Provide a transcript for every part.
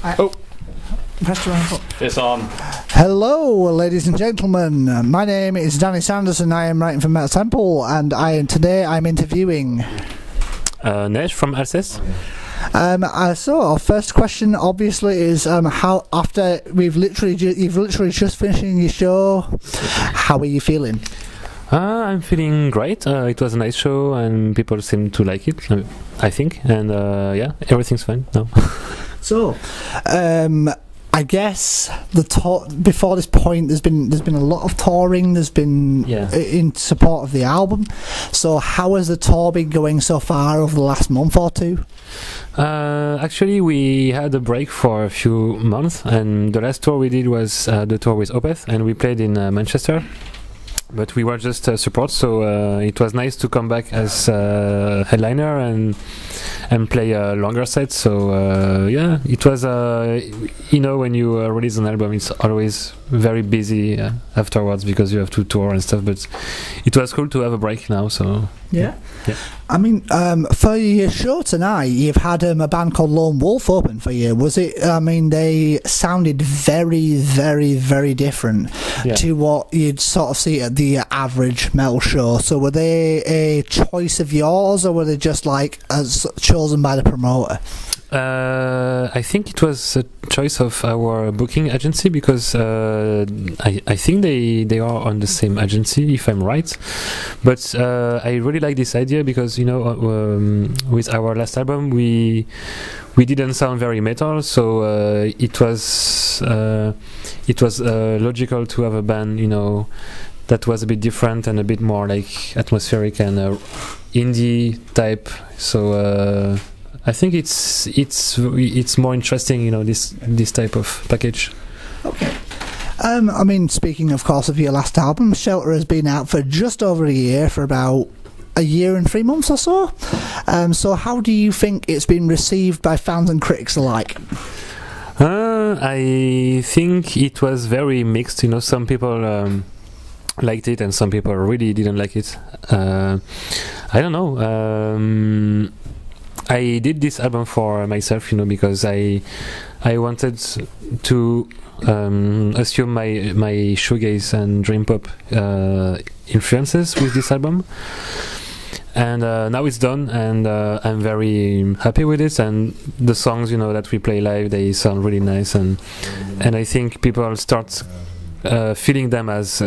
Oh. It's on. Hello, ladies and gentlemen. My name is Danny Sanderson. I am writing for Metal Temple, and today I'm interviewing Neige from Alcest. So our first question, obviously, is how after you've literally just finishing your show, how are you feeling? I'm feeling great. It was a nice show, and people seem to like it. I think, and yeah, everything's fine now. So, I guess before this point, there's been a lot of touring. There's been in support of the album. So, how has the tour been going so far over the last month or two? Actually, we had a break for a few months, and the last tour we did was the tour with Opeth, and we played in Manchester. But we were just support, so it was nice to come back as headliner and play a longer set. So yeah, it was when you release an album, it's always very busy afterwards because you have to tour and stuff. But it was cool to have a break now. So yeah. I mean, for your show tonight, you've had a band called Lone Wolf open for you. Was it? I mean, they sounded very, very, very different to what you'd sort of see at the average metal show. So, were they a choice of yours, or were they just like chosen by the promoter? I think it was a choice of our booking agency because I think they are on the same agency, if I'm right. But I really like this idea because with our last album we didn't sound very metal, so it was logical to have a band that was a bit different and a bit more like atmospheric and indie type. So. I think it's more interesting, this type of package. Okay. I mean, speaking, of course, of your last album, Shelter has been out for just over a year, for about a year and 3 months or so. So how do you think it's been received by fans and critics alike? I think it was very mixed. Some people liked it and some people really didn't like it. I don't know. I did this album for myself, because I wanted to assume my shoegaze and dream pop influences with this album, and now it's done, and I'm very happy with it. And the songs, that we play live, they sound really nice, and I think people start feeling them as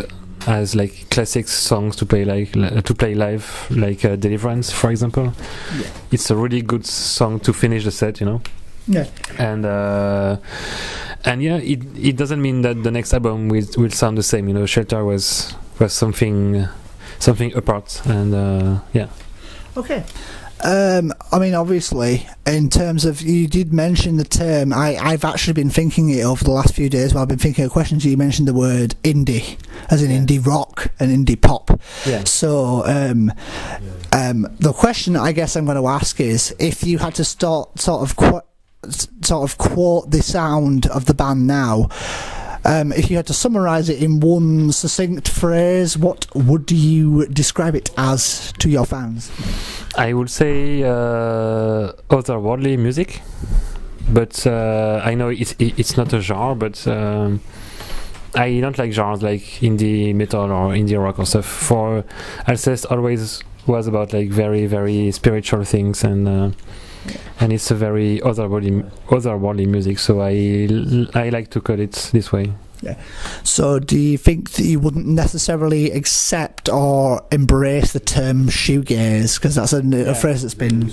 like classic songs to play live, like Deliverance, for example. Yeah. It's a really good song to finish the set, Yeah. And yeah, it doesn't mean that the next album will sound the same. Shelter was something apart, and yeah. Okay. I mean, obviously, in terms of, you did mention the term, I've actually been thinking it over the last few days while I've been thinking of questions. You mentioned the word indie, as in indie rock and indie pop. Yeah. So, the question I guess I'm going to ask is, if you had to sort of quote the sound of the band now, if you had to summarise it in one succinct phrase, what would you describe it as to your fans? I would say otherworldly music, but I know it's not a genre, but I don't like genres like indie metal or indie rock or stuff. For Alcest always was about like very, very spiritual things, and it's a very otherworldly music, so I like to call it this way. Yeah. So do you think that you wouldn't necessarily accept or embrace the term shoegaze, because that's a phrase that's been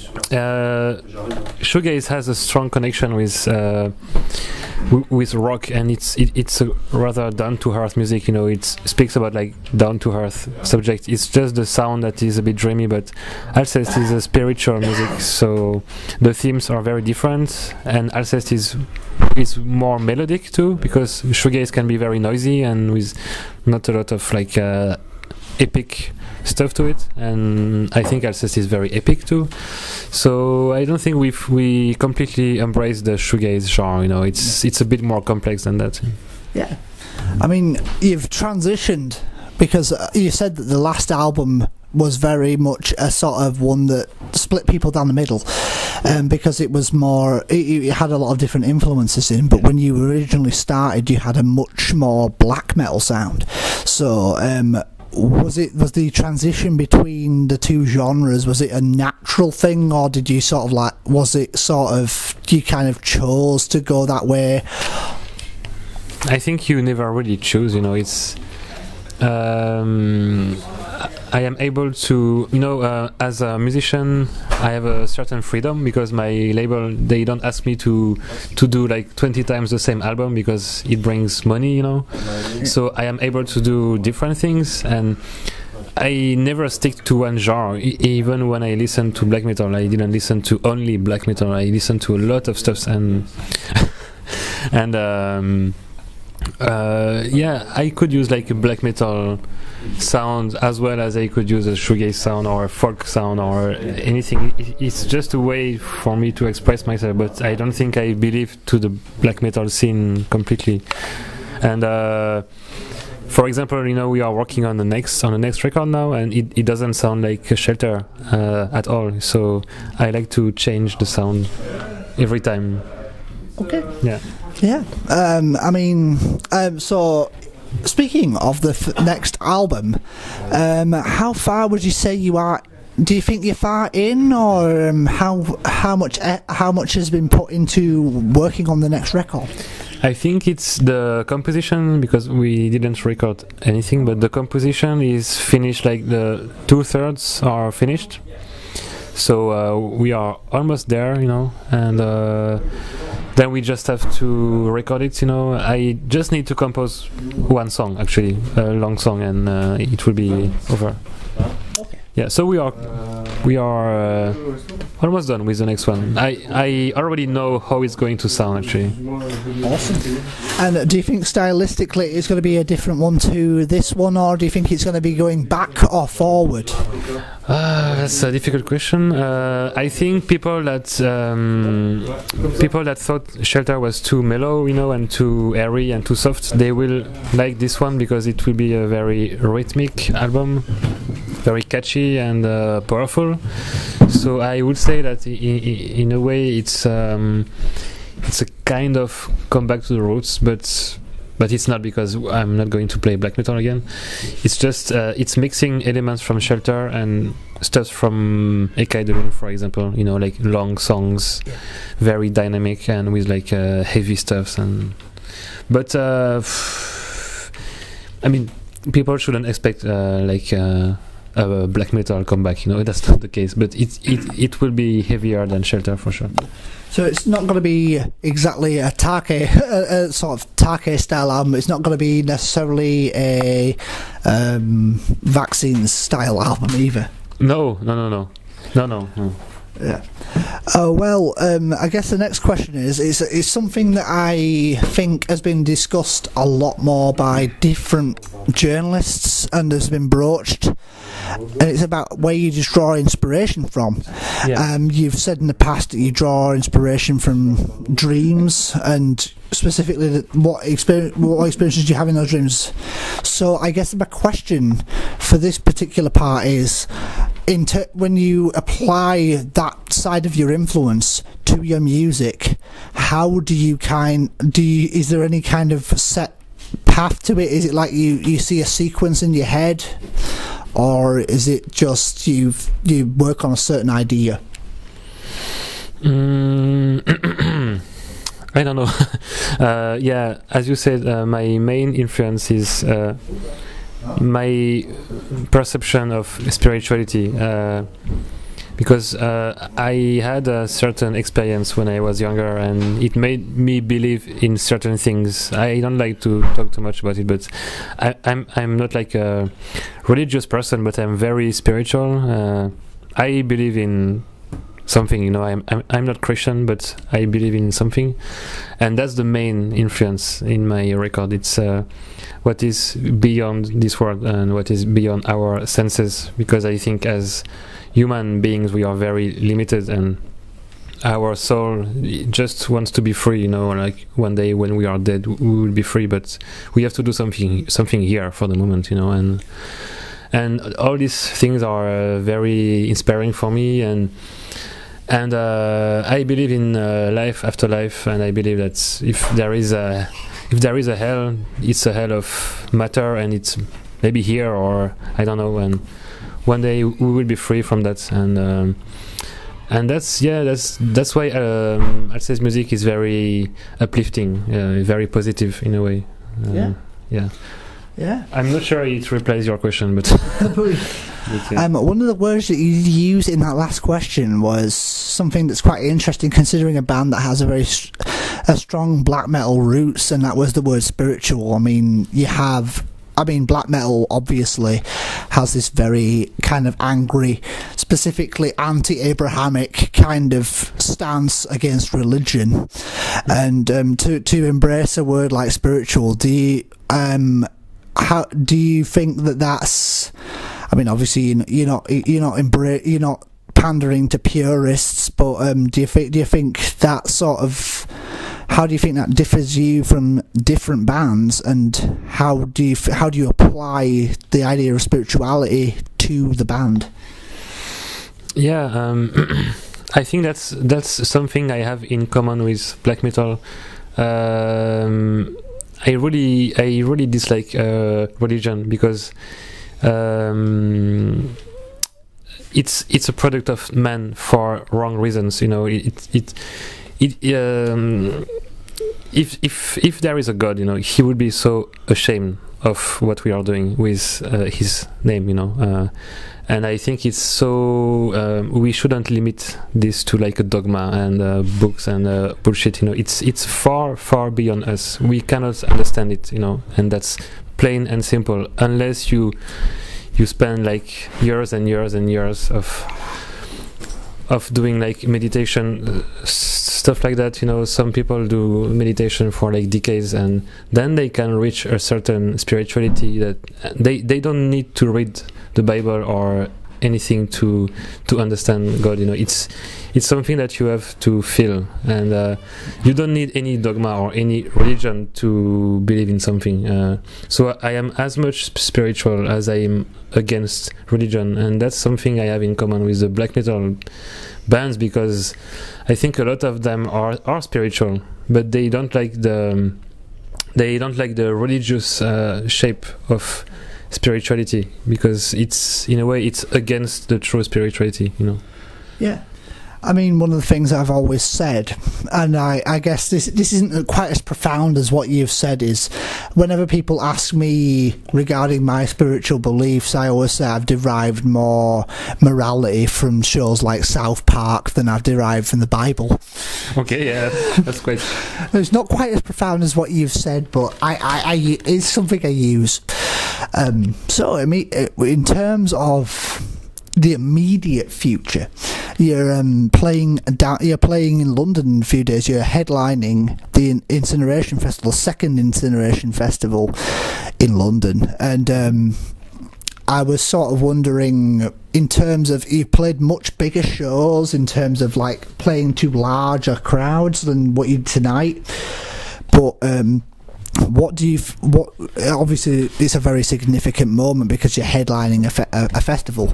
shoegaze has a strong connection with rock, and it's a rather down to earth music. It speaks about like down to earth subject. It's just the sound that is a bit dreamy, but Alcest is a spiritual music, so the themes are very different, and Alcest is more melodic too, because shoegaze can be very noisy and with not a lot of like epic stuff to it, and I think Alcest is very epic too. So I don't think we completely embrace the shoegaze genre. It's a bit more complex than that. Yeah, I mean, you've transitioned, because you said that the last album was very much a sort of one that split people down the middle. because it was more, it had a lot of different influences in, but when you originally started you had a much more black metal sound. So was the transition between the two genres, was it a natural thing, or did you sort of like, was it sort of, you kind of chose to go that way? I think you never really choose, you know. It's I am able to, you know, as a musician, I have a certain freedom because my label, they don't ask me to do like 20 times the same album because it brings money, you know. So I am able to do different things, and I never stick to one genre. Even when I listen to black metal, I didn't listen to only black metal. I listened to a lot of stuff, and yeah, I could use like a black metal sound as well as I could use a shoegaze sound or a folk sound or anything. It's just a way for me to express myself, but I don't think I believe to the black metal scene completely. And for example, you know, we are working on the next record now, and it doesn't sound like a Shelter at all. So I like to change the sound every time. Okay. Yeah. Yeah. I mean, so speaking of the next album, how far would you say you are? Do you think you're far in, or how much has been put into working on the next record? I think it's the composition, because we didn't record anything, but the composition is finished, like the 2/3 are finished. So we are almost there, you know, and then we just have to record it, you know. I just need to compose one song, actually, a long song, and it will be over. Yeah, so we are almost done with the next one. I already know how it's going to sound, actually. Awesome. And do you think stylistically it's going to be a different one to this one, or do you think it's going to be going back or forward? That's a difficult question. I think people that thought Shelter was too mellow, you know, and too airy and too soft, they will like this one because it will be a very rhythmic album, very catchy and powerful. So I would say that in a way it's a kind of comeback to the roots, but it's not, because I'm not going to play black metal again. It's just it's mixing elements from Shelter and stuff from Ekaidelun, for example, you know, like long songs, very dynamic and with like heavy stuff. But I mean, people shouldn't expect like a black metal comeback, you know. That's not the case, but it will be heavier than Shelter for sure. So it's not going to be exactly a sort of Take style album. It's not going to be necessarily a Vaccines style album either. No. Yeah. Oh well. I guess the next question is something that I think has been discussed a lot more by different journalists and has been broached, and it's about where you just draw inspiration from. Yeah. You've said in the past that you draw inspiration from dreams, and specifically what experiences do you have in those dreams. So I guess my question for this particular part is, when you apply that side of your influence to your music, how do you is there any kind of set path to it? Is it like you see a sequence in your head, or is it just you work on a certain idea? I don't know. Yeah, as you said, my main influence is my perception of spirituality, because I had a certain experience when I was younger, and it made me believe in certain things. I don't like to talk too much about it, but I'm not like a religious person, but I'm very spiritual. I believe in something, you know. I'm not Christian, but I believe in something, and that's the main influence in my record. It's what is beyond this world and what is beyond our senses, because I think as human beings we are very limited, and our soul just wants to be free, you know. Like one day when we are dead, we will be free, but we have to do something here for the moment, you know. And all these things are very inspiring for me, and And I believe in life after life, and I believe that if there is a hell, it's a hell of matter, and it's maybe here, or I don't know, and one day we will be free from that. And that's why Alcest music is very uplifting, very positive in a way. Yeah. I'm not sure it replies your question, but one of the words that you used in that last question was something that's quite interesting, considering a band that has a strong black metal roots, and that was the word spiritual. I mean, black metal obviously has this very kind of angry, specifically anti-Abrahamic kind of stance against religion, and to embrace a word like spiritual, how do you think that's? I mean, obviously you're not pandering to purists, but do you think that sort of? How do you think that differs you from different bands, and how do you apply the idea of spirituality to the band? Yeah, I think that's something I have in common with black metal. I really dislike religion because it's a product of man for wrong reasons. You know, if there is a God, you know, he would be so ashamed of what we are doing with his name, you know. And I think it's so we shouldn't limit this to like a dogma and books and bullshit, you know. It's far beyond us. We cannot understand it, you know, and that's plain and simple. Unless you spend like years and years and years of doing like meditation stuff like that, you know. Some people do meditation for like decades, and then they can reach a certain spirituality that they don't need to read the Bible or anything to understand God, you know. It's something that you have to feel, and you don't need any dogma or any religion to believe in something. So I am as much spiritual as I am against religion, and that's something I have in common with the black metal bands, because I think a lot of them are spiritual, but they don't like the religious shape of spirituality, because it's in a way it's against the true spirituality, you know. Yeah, I mean, one of the things I've always said, and I guess this isn't quite as profound as what you've said, is whenever people ask me regarding my spiritual beliefs, I always say I've derived more morality from shows like South Park than I've derived from the Bible. Okay, yeah, that's quite. It's not quite as profound as what you've said, but I it's something I use. So I mean, in terms of the immediate future, you're playing in London in a few days. You're headlining the Incineration Festival, second Incineration Festival in London, and I was sort of wondering, in terms of, you've played much bigger shows in terms of like playing to larger crowds than what you did tonight, but obviously it's a very significant moment because you're headlining a festival.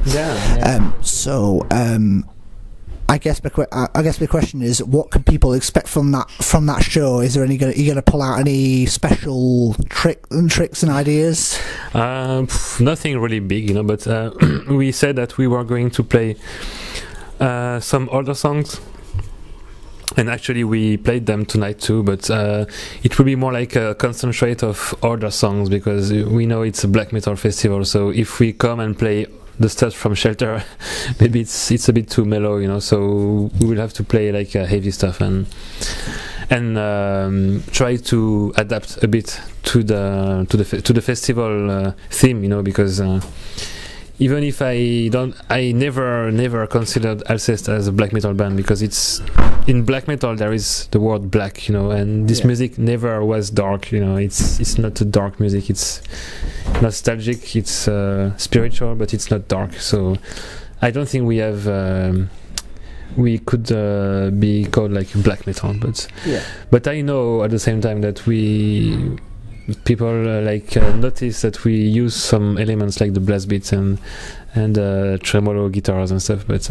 I guess my question is, what can people expect from that show? Is there are you going to pull out any special tricks and ideas? Nothing really big, you know, but we said that we were going to play some older songs. And actually we played them tonight too, but it will be more like a concentrate of older songs, because we know it's a black metal festival, so if we come and play the stuff from Shelter, maybe it's a bit too mellow, you know, so we will have to play like heavy stuff and try to adapt a bit to the festival theme, you know, because even if I never considered Alcest as a black metal band, because it's in black metal there is the word black, you know, and this music never was dark, you know. It's not a dark music. It's nostalgic. It's spiritual, but it's not dark. So I don't think we could be called like black metal, but I know at the same time that people notice that we use some elements like the blast beats and tremolo guitars and stuff, but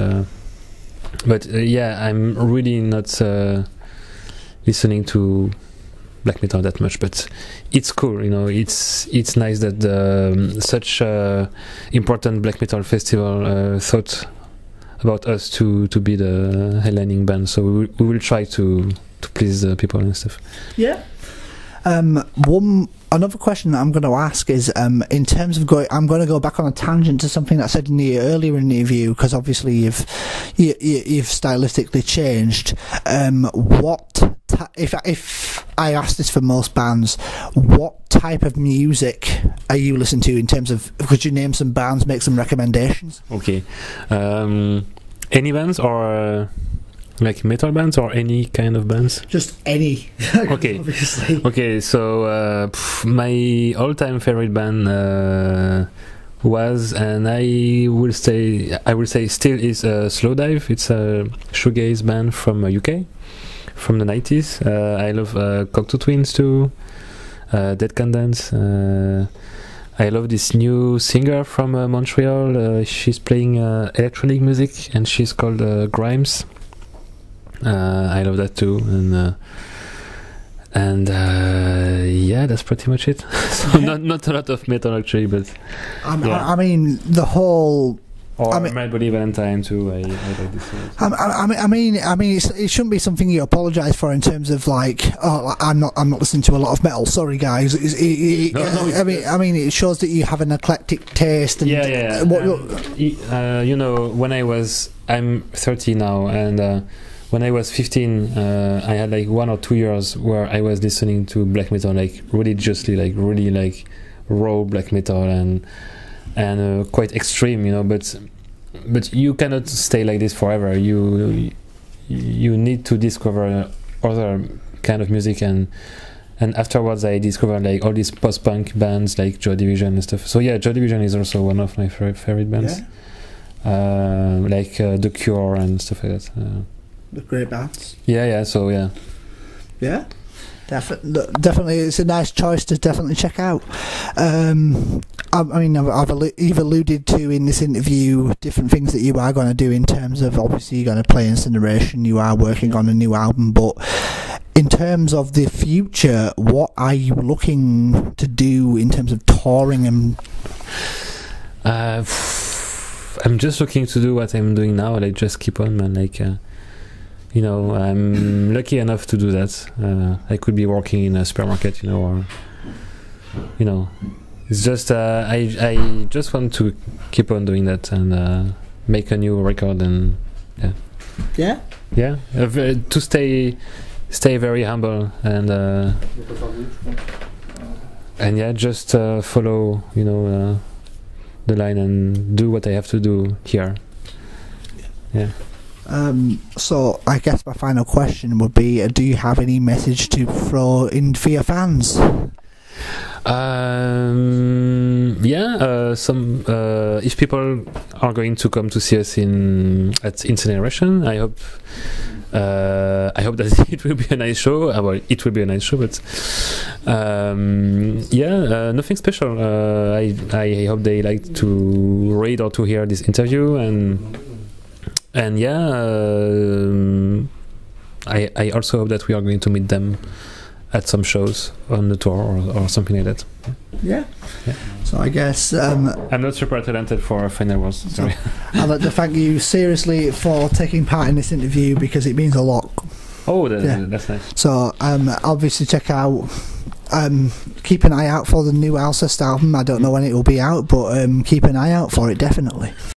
But yeah, I'm really not listening to black metal that much, but it's cool, you know. It's nice that such important black metal festival thought about us to be the headlining band. So we will try to please the people and stuff. Yeah. Another question that I'm going to ask is, in terms of I'm going to go back on a tangent to something that I said earlier in the interview, because obviously you've stylistically changed. If I ask this for most bands, what type of music are you listening to in terms of? Could you name some bands, make some recommendations? Okay, any bands or? Like metal bands or any kind of bands? Just any. Okay. Obviously. Okay, so my all-time favorite band was, and I will say still is, Slowdive. It's a shoegaze band from UK, from the 90s. I love Cocteau Twins too, Dead Can Dance. I love this new singer from Montreal. She's playing electronic music, and she's called Grimes. I love that too, and yeah, that's pretty much it. So not a lot of metal actually, but yeah. I mean the whole. My Bloody Valentine too. I like this. I mean, it shouldn't be something you apologise for in terms of like, oh, I'm not listening to a lot of metal. Sorry, guys. I mean, it shows that you have an eclectic taste. And yeah. You know, I'm 30 now, and when I was 15, I had like 1 or 2 years where I was listening to black metal, like religiously, like really like raw black metal and quite extreme, you know. But you cannot stay like this forever. You need to discover other kind of music, and afterwards I discovered like all these post-punk bands like Joy Division and stuff. So yeah, Joy Division is also one of my favorite bands. Yeah. Like The Cure and stuff like that. The great bands. Yeah. So yeah. Yeah. Definitely, it's a nice choice to definitely check out. I mean, you've alluded to in this interview different things that you are going to do in terms of, obviously you're going to play Incineration, you are working on a new album, but in terms of the future, what are you looking to do in terms of touring and? I'm just looking to do what I'm doing now, like just keep on, man, like. You know, I'm lucky enough to do that. I could be working in a supermarket, you know, or you know, it's just I just want to keep on doing that and make a new record and yeah, to stay very humble and yeah, just follow, you know, the line and do what I have to do here. Yeah. So I guess my final question would be, do you have any message to throw in for your fans? Some if people are going to come to see us at Incineration, I hope that it will be a nice show. Well, it will be a nice show, but nothing special. I hope they like to read or to hear this interview, and I also hope that we are going to meet them at some shows on the tour or something like that. Yeah. So I guess I'm not super talented for final words. Sorry. I'd like to thank you seriously for taking part in this interview because it means a lot. Oh, that's nice. So obviously check out. Keep an eye out for the new Alcest album. I don't know when it will be out, but keep an eye out for it definitely.